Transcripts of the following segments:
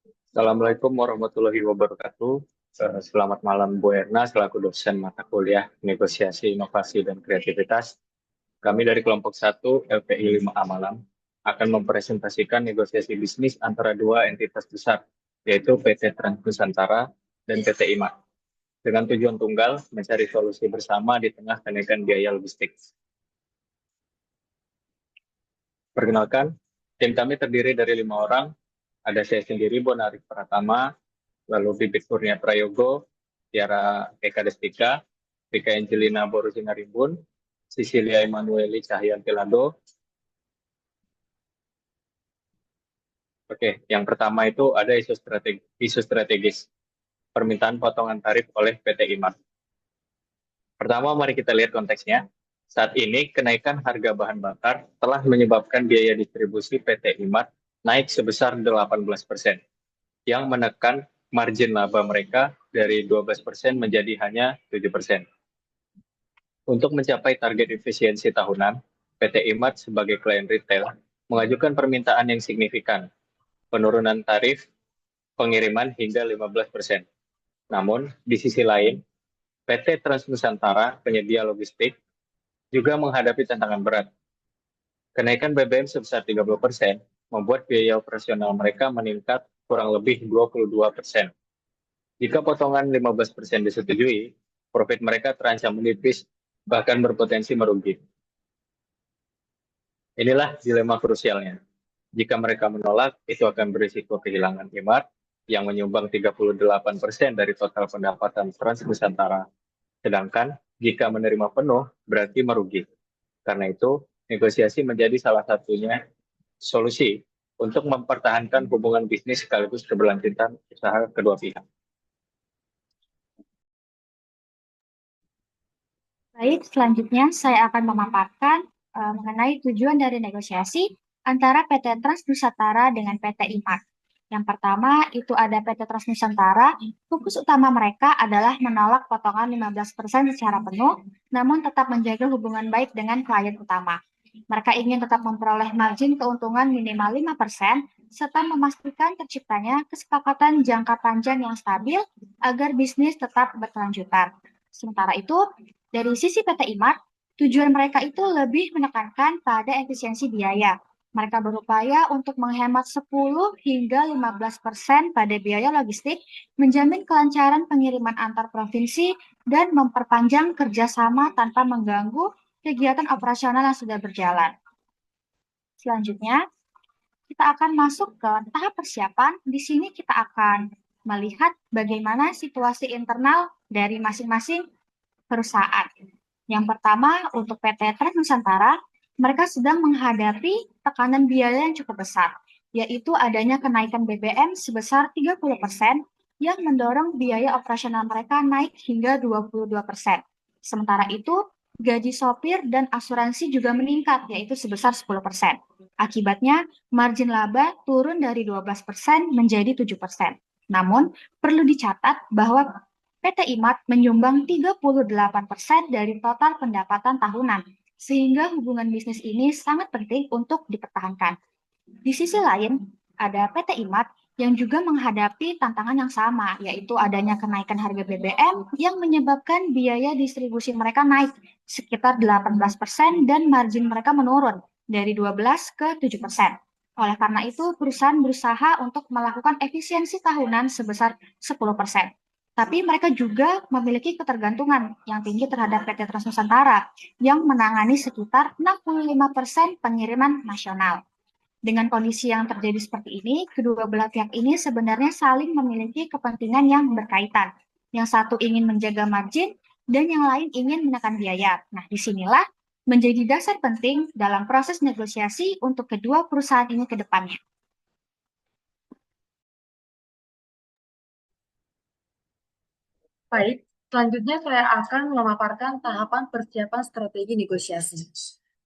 Assalamualaikum warahmatullahi wabarakatuh. Selamat malam Bu Erna, selaku dosen mata kuliah Negosiasi, Inovasi, dan Kreativitas. Kami dari kelompok 1 LPI 5A Malam akan mempresentasikan negosiasi bisnis antara dua entitas besar, yaitu PT Trans Nusantara dan PT IMA, dengan tujuan tunggal mencari solusi bersama di tengah kenaikan biaya logistik. Perkenalkan, tim kami terdiri dari 5 orang. Ada saya sendiri, Bonarik Pratama, lalu Bibit Kurnia Prayogo, Tiara Eka Destika, Rika Angelina Borusina Rimbun, Cecilia Emanueli Cahyanti Lando. Oke, yang pertama itu ada isu strategis, permintaan potongan tarif oleh PT IMAR. Pertama, mari kita lihat konteksnya. Saat ini, kenaikan harga bahan bakar telah menyebabkan biaya distribusi PT IMAR naik sebesar 18%, yang menekan margin laba mereka dari 12% menjadi hanya 7%. Untuk mencapai target efisiensi tahunan, PT IMART sebagai klien retail mengajukan permintaan yang signifikan, penurunan tarif pengiriman hingga 15%. Namun, di sisi lain, PT Trans Nusantara, penyedia logistik, juga menghadapi tantangan berat. Kenaikan BBM sebesar 30% membuat biaya operasional mereka meningkat kurang lebih 22%. Jika potongan 15% disetujui, profit mereka terancam menipis, bahkan berpotensi merugi. Inilah dilema krusialnya. Jika mereka menolak, itu akan berisiko kehilangan IMART yang menyumbang 38% dari total pendapatan Trans Nusantara. Sedangkan jika menerima penuh, berarti merugi. Karena itu, negosiasi menjadi salah satunya solusi untuk mempertahankan hubungan bisnis sekaligus keberlanjutan usaha kedua pihak. Baik, selanjutnya saya akan memaparkan mengenai tujuan dari negosiasi antara PT Trans Nusantara dengan PT IMART. Yang pertama, itu ada PT Trans Nusantara. Fokus utama mereka adalah menolak potongan 15% secara penuh, namun tetap menjaga hubungan baik dengan klien utama. Mereka ingin tetap memperoleh margin keuntungan minimal 5%, serta memastikan terciptanya kesepakatan jangka panjang yang stabil agar bisnis tetap berkelanjutan. Sementara itu, dari sisi PT IMART, tujuan mereka itu lebih menekankan pada efisiensi biaya. Mereka berupaya untuk menghemat 10 hingga 15% pada biaya logistik, menjamin kelancaran pengiriman antar provinsi, dan memperpanjang kerjasama tanpa mengganggu kegiatan operasional yang sudah berjalan. Selanjutnya, kita akan masuk ke tahap persiapan. Di sini kita akan melihat bagaimana situasi internal dari masing-masing perusahaan. Yang pertama, untuk PT Trans Nusantara, mereka sedang menghadapi tekanan biaya yang cukup besar, yaitu adanya kenaikan BBM sebesar 30% yang mendorong biaya operasional mereka naik hingga 22%. Sementara itu, gaji sopir dan asuransi juga meningkat, yaitu sebesar 10%. Akibatnya, margin laba turun dari 12% menjadi 7%. Namun, perlu dicatat bahwa PT IMART menyumbang 38% dari total pendapatan tahunan, sehingga hubungan bisnis ini sangat penting untuk dipertahankan. Di sisi lain, ada PT IMART yang juga menghadapi tantangan yang sama, yaitu adanya kenaikan harga BBM yang menyebabkan biaya distribusi mereka naik sekitar 18% dan margin mereka menurun dari 12 ke 7%. Oleh karena itu, perusahaan berusaha untuk melakukan efisiensi tahunan sebesar 10%. Tapi mereka juga memiliki ketergantungan yang tinggi terhadap PT Trans Nusantara yang menangani sekitar 65% pengiriman nasional. Dengan kondisi yang terjadi seperti ini, kedua belah pihak ini sebenarnya saling memiliki kepentingan yang berkaitan. Yang satu ingin menjaga margin dan yang lain ingin menekan biaya. Nah, disinilah menjadi dasar penting dalam proses negosiasi untuk kedua perusahaan ini ke depannya. Baik, selanjutnya saya akan memaparkan tahapan persiapan strategi negosiasi.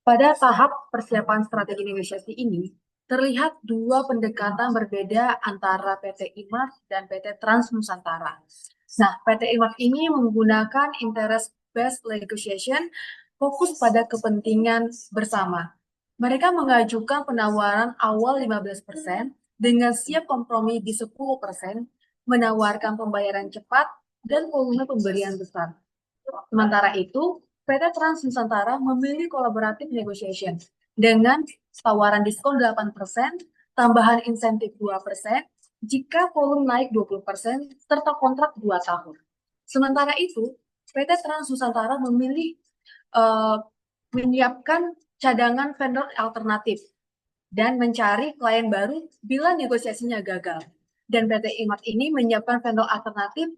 Pada tahap persiapan strategi negosiasi ini, terlihat dua pendekatan berbeda antara PT IMART dan PT Trans Nusantara. Nah, PT IMART ini menggunakan interest-based negotiation, fokus pada kepentingan bersama. Mereka mengajukan penawaran awal 15% dengan siap kompromi di 10%, menawarkan pembayaran cepat, dan volume pemberian besar. Sementara itu, PT Trans Nusantara memilih collaborative negotiation dengan tawaran diskon 8%, tambahan insentif 2%, jika volume naik 20%, serta kontrak 2 tahun. Sementara itu, PT Trans Nusantara memilih menyiapkan cadangan vendor alternatif dan mencari klien baru bila negosiasinya gagal. Dan PT IMART ini menyiapkan vendor alternatif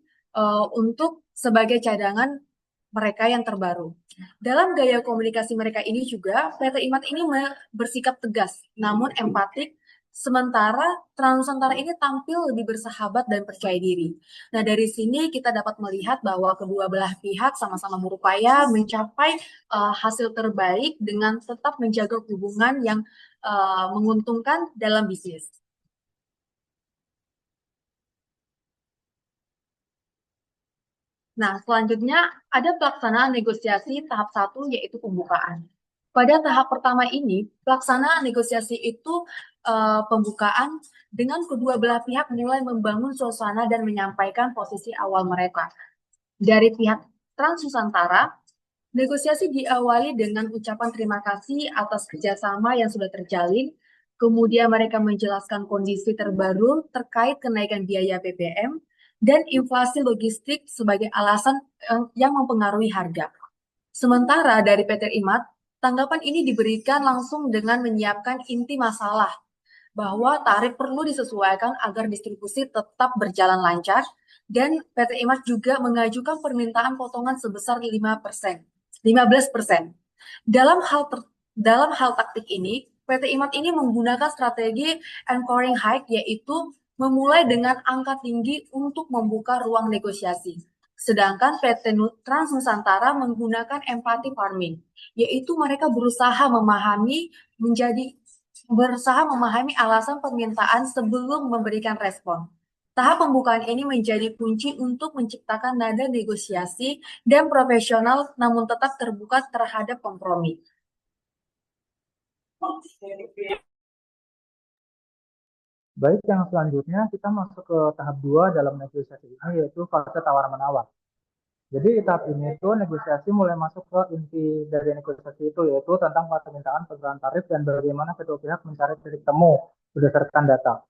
untuk sebagai cadangan mereka yang terbaru. Dalam gaya komunikasi mereka ini juga, PT IMART ini bersikap tegas, namun empatik, sementara Trans Nusantara ini tampil lebih bersahabat dan percaya diri. Nah, dari sini kita dapat melihat bahwa kedua belah pihak sama-sama berupaya mencapai hasil terbaik dengan tetap menjaga hubungan yang menguntungkan dalam bisnis. Nah, selanjutnya ada pelaksanaan negosiasi tahap 1, yaitu pembukaan. Pada tahap pertama ini, pelaksanaan negosiasi itu pembukaan dengan kedua belah pihak mulai membangun suasana dan menyampaikan posisi awal mereka. Dari pihak Trans Nusantara, negosiasi diawali dengan ucapan terima kasih atas kerjasama yang sudah terjalin. Kemudian mereka menjelaskan kondisi terbaru terkait kenaikan biaya BBM dan inflasi logistik sebagai alasan yang mempengaruhi harga. Sementara dari PT IMART, tanggapan ini diberikan langsung dengan menyiapkan inti masalah, bahwa tarif perlu disesuaikan agar distribusi tetap berjalan lancar, dan PT IMART juga mengajukan permintaan potongan sebesar 15%. Dalam hal taktik ini, PT IMART ini menggunakan strategi anchoring high, yaitu memulai dengan angka tinggi untuk membuka ruang negosiasi. Sedangkan PT Trans Nusantara menggunakan empathy farming, yaitu mereka berusaha memahami alasan permintaan sebelum memberikan respon. Tahap pembukaan ini menjadi kunci untuk menciptakan nada negosiasi dan profesional, namun tetap terbuka terhadap kompromi. Baik, yang selanjutnya kita masuk ke tahap 2 dalam negosiasi ini, yaitu fase tawar-menawar. Jadi tahap ini tuh negosiasi mulai masuk ke inti dari negosiasi itu, yaitu tentang permintaan peraturan tarif dan bagaimana kedua pihak mencari titik temu berdasarkan data.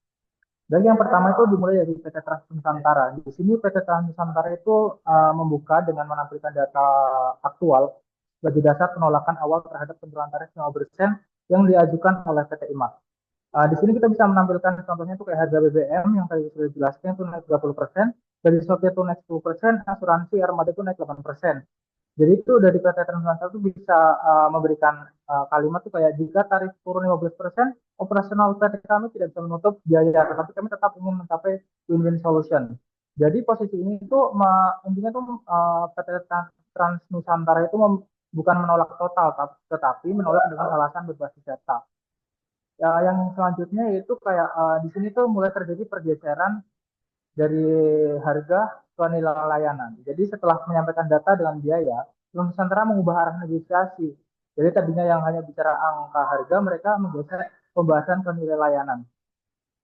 Dan yang pertama itu dimulai dari PT Trans Nusantara. Di sini PT Trans Nusantara itu membuka dengan menampilkan data aktual sebagai dasar penolakan awal terhadap penjualan tarif 5% yang diajukan oleh PT IMART. Di sini kita bisa menampilkan contohnya itu kayak harga BBM yang tadi sudah dijelaskan itu naik 30%, dari Soket itu naik 10%, asuransi Armada itu naik 8%. Jadi itu dari PT Trans Nusantara itu bisa memberikan kalimat itu kayak jika tarif turun 15%, operasional PT kami tidak bisa menutup biaya, tetapi kami tetap ingin mencapai win-win solution. Jadi posisi ini itu intinya tuh PT Trans Nusantara itu bukan menolak total, tetapi menolak dengan alasan berbasis data. Ya, yang selanjutnya yaitu kayak di sini tuh mulai terjadi pergeseran dari harga ke nilai layanan. Jadi setelah menyampaikan data dengan biaya, Trans Nusantara mengubah arah negosiasi. Jadi tadinya yang hanya bicara angka harga, mereka menggeser pembahasan ke nilai layanan.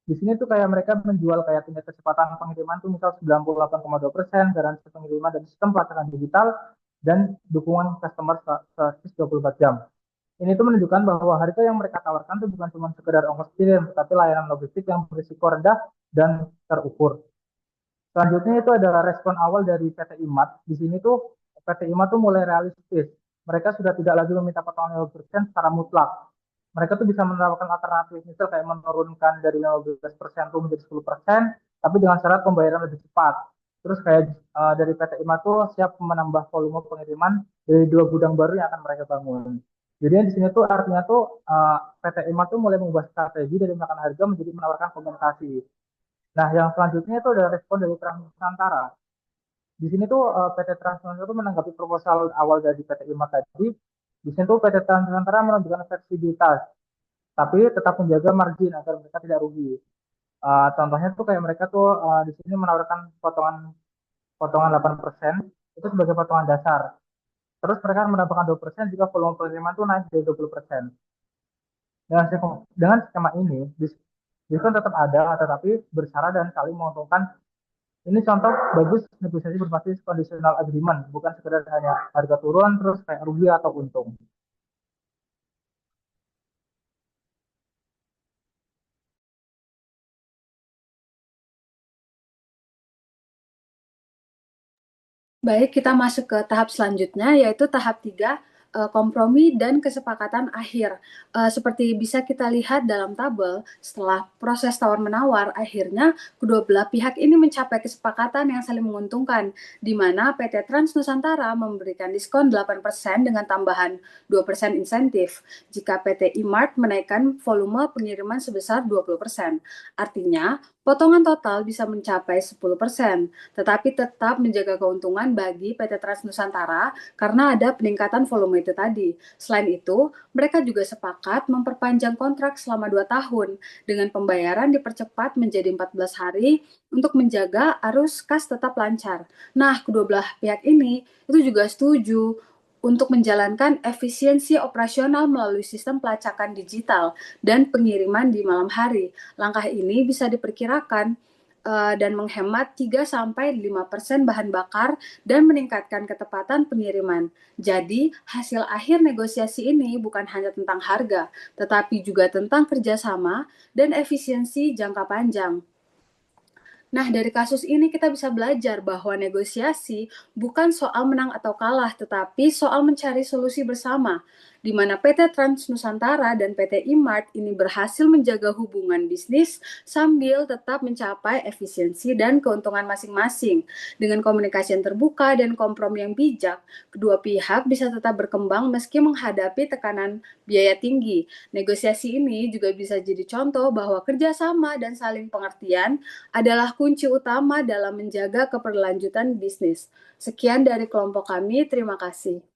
Di sini tuh kayak mereka menjual kayak tingkat kecepatan pengiriman tuh misal 98,2%, garansi pengiriman dan sistem pelacakan digital, dan dukungan customer 124 jam. Ini tuh menunjukkan bahwa harga yang mereka tawarkan itu bukan cuma sekedar ongkos kirim, tetapi layanan logistik yang berisiko rendah dan terukur. Selanjutnya itu adalah respon awal dari PT IMART. Di sini tuh PT IMART tuh mulai realistis. Mereka sudah tidak lagi meminta potongan 5% secara mutlak. Mereka tuh bisa menerapkan alternatif, misal kayak menurunkan dari 15% tuh menjadi 10%, tapi dengan syarat pembayaran lebih cepat. Terus kayak dari PT IMART tuh siap menambah volume pengiriman dari 2 gudang baru yang akan mereka bangun. Jadi di sini tuh artinya tuh PT IMART tuh mulai mengubah strategi dari menekan harga menjadi menawarkan kompensasi. Nah, yang selanjutnya itu adalah respon dari Trans Nusantara. Di sini tuh PT Trans Nusantara itu menanggapi proposal awal dari PT IMART tadi. Di sini tuh PT Trans Nusantara menunjukkan fleksibilitas, tapi tetap menjaga margin agar mereka tidak rugi. Contohnya tuh kayak mereka tuh di sini menawarkan potongan 8% itu sebagai potongan dasar. Terus mereka mendapatkan 2% jika volume pengiriman tuh naik dari 20%. Dengan skema ini, diskon tetap ada, tetapi bersyarat dan saling menguntungkan. Ini contoh bagus negosiasi berbasis conditional agreement, bukan sekedar hanya harga turun terus kayak rugi atau untung. Baik, kita masuk ke tahap selanjutnya, yaitu tahap 3, kompromi dan kesepakatan akhir. Seperti bisa kita lihat dalam tabel, setelah proses tawar-menawar, akhirnya kedua belah pihak ini mencapai kesepakatan yang saling menguntungkan, di mana PT Trans Nusantara memberikan diskon 8% dengan tambahan 2% insentif, jika PT E-Mart menaikkan volume pengiriman sebesar 20%. Artinya, potongan total bisa mencapai 10%, tetapi tetap menjaga keuntungan bagi PT Trans Nusantara karena ada peningkatan volume itu tadi. Selain itu, mereka juga sepakat memperpanjang kontrak selama 2 tahun dengan pembayaran dipercepat menjadi 14 hari untuk menjaga arus kas tetap lancar. Nah, kedua belah pihak ini itu juga setuju untuk menjalankan efisiensi operasional melalui sistem pelacakan digital dan pengiriman di malam hari. Langkah ini bisa diperkirakan dan menghemat 3-5% bahan bakar dan meningkatkan ketepatan pengiriman. Jadi, hasil akhir negosiasi ini bukan hanya tentang harga, tetapi juga tentang kerjasama dan efisiensi jangka panjang. Nah, dari kasus ini kita bisa belajar bahwa negosiasi bukan soal menang atau kalah, tetapi soal mencari solusi bersama, di mana PT Trans Nusantara dan PT E-Mart ini berhasil menjaga hubungan bisnis sambil tetap mencapai efisiensi dan keuntungan masing-masing. Dengan komunikasi yang terbuka dan kompromi yang bijak, kedua pihak bisa tetap berkembang meski menghadapi tekanan biaya tinggi. Negosiasi ini juga bisa jadi contoh bahwa kerjasama dan saling pengertian adalah kunci utama dalam menjaga keberlanjutan bisnis. Sekian dari kelompok kami, terima kasih.